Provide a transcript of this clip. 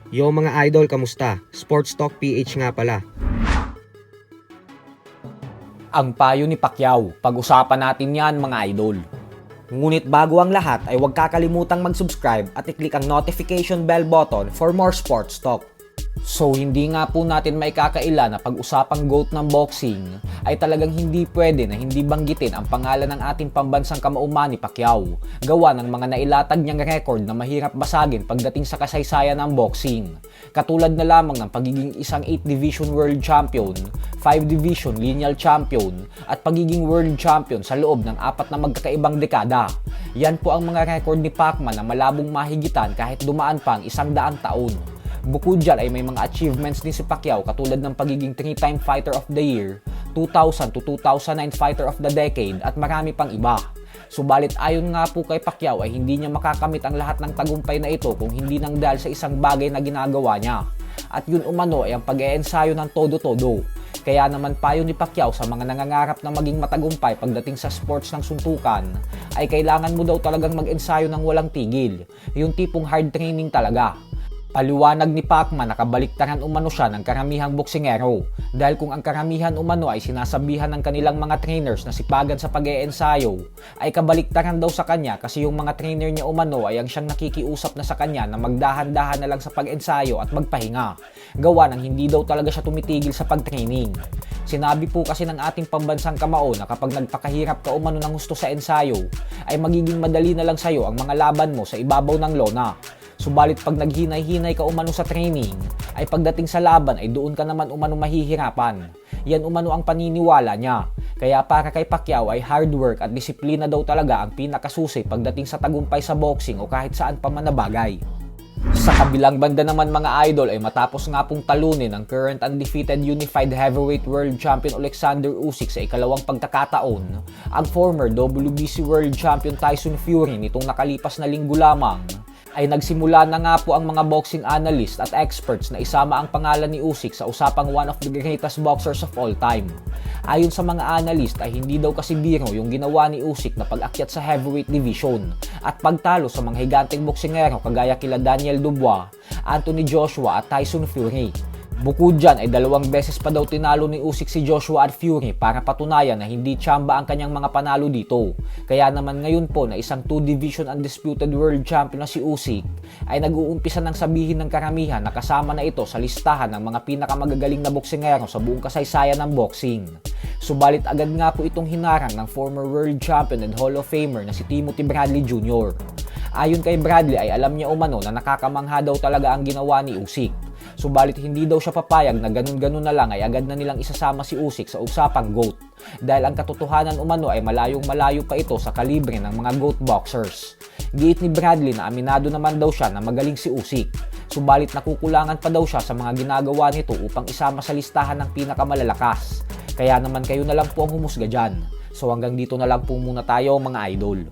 Yo mga idol, kamusta? Sports Talk PH nga pala. Ang payo ni Pacquiao, pag-usapan natin yan mga idol. Ngunit bago ang lahat ay huwag kakalimutang mag-subscribe at i-click ang notification bell button for more sports talk. So hindi nga po natin maikakaila na pag-usapang GOAT ng boxing ay talagang hindi pwede na hindi banggitin ang pangalan ng ating pambansang kamauman ni Pacquiao, gawa ng mga nailatag niyang record na mahirap basagin pagdating sa kasaysayan ng boxing. Katulad na lamang ng pagiging isang 8 Division World Champion, 5 Division Lineal Champion, at pagiging World Champion sa loob ng 4 na magkakaibang dekada. Yan po ang mga record ni Pacman na malabong mahigitan kahit dumaan pa ang 100 taon. Bukod dyan ay may mga achievements din si Pacquiao katulad ng pagiging 3-time Fighter of the Year, 2000 to 2009 Fighter of the Decade at marami pang iba. Subalit ayon nga po kay Pacquiao ay hindi niya makakamit ang lahat ng tagumpay na ito kung hindi nang dahil sa isang bagay na ginagawa niya. At yun umano ay ang pag-eensayo ng todo-todo. Kaya naman payo ni Pacquiao sa mga nangangarap na maging matagumpay pagdating sa sports ng suntukan ay kailangan mo daw talagang mag-ensayo ng walang tigil, yung tipong hard training talaga. Paliwanag ni Pacman na kabaliktaran umano siya ng karamihang boksingero dahil kung ang karamihan umano ay sinasabihan ng kanilang mga trainers na sipagan sa pag-eensayo ay kabaliktaran daw sa kanya kasi yung mga trainer niya umano ay ang siyang nakikiusap na sa kanya na magdahan-dahan na lang sa pag-ensayo at magpahinga, gawa ng hindi daw talaga siya tumitigil sa pag-training. Sinabi po kasi ng ating pambansang kamao na kapag nagpakahirap ka umano ng gusto sa ensayo ay magiging madali na lang sa'yo ang mga laban mo sa ibabaw ng lona. Subalit pag naghinay-hinay ka umano sa training, ay pagdating sa laban ay doon ka naman umano mahihirapan. Yan umano ang paniniwala niya. Kaya para kay Pacquiao ay hard work at disiplina daw talaga ang pinakasusi pagdating sa tagumpay sa boxing o kahit saan pa man na bagay. Sa kabilang banda naman mga idol ay matapos nga pong talunin ang current undefeated unified heavyweight world champion Alexander Usyk sa ikalawang pagkakataon, ang former WBC world champion Tyson Fury nitong nakalipas na linggo lamang, ay nagsimula na nga po ang mga boxing analyst at experts na isama ang pangalan ni Usyk sa usapang one of the greatest boxers of all time. Ayon sa mga analyst ay hindi daw kasi biro yung ginawa ni Usyk na pag-akyat sa heavyweight division at pagtalo sa mga higanteng boksingero kagaya kila Daniel Dubois, Anthony Joshua at Tyson Fury. Bukod dyan ay 2 beses pa daw tinalo ni Usyk si Joshua at Fury para patunayan na hindi tsamba ang kanyang mga panalo dito. Kaya naman ngayon po na isang 2 division undisputed world champion na si Usyk ay nag-uumpisa ng sabihin ng karamihan na kasama na ito sa listahan ng mga pinakamagagaling na boksingero sa buong kasaysayan ng boxing. Subalit agad nga po itong hinarang ng former world champion and Hall of Famer na si Timothy Bradley Jr. Ayon kay Bradley ay alam niya umano na nakakamangha daw talaga ang ginawa ni Usyk. Subalit hindi daw siya papayag na ganun-ganun na lang ay agad na nilang isasama si Usyk sa usapang GOAT dahil ang katotohanan umano ay malayong-malayo pa ito sa kalibre ng mga GOAT boxers. Giit ni Bradley na aminado naman daw siya na magaling si Usyk, subalit nakukulangan pa daw siya sa mga ginagawa nito upang isama sa listahan ng pinakamalalakas. Kaya naman kayo na lang po ang humusga dyan. So hanggang dito na lang po muna tayo mga idol.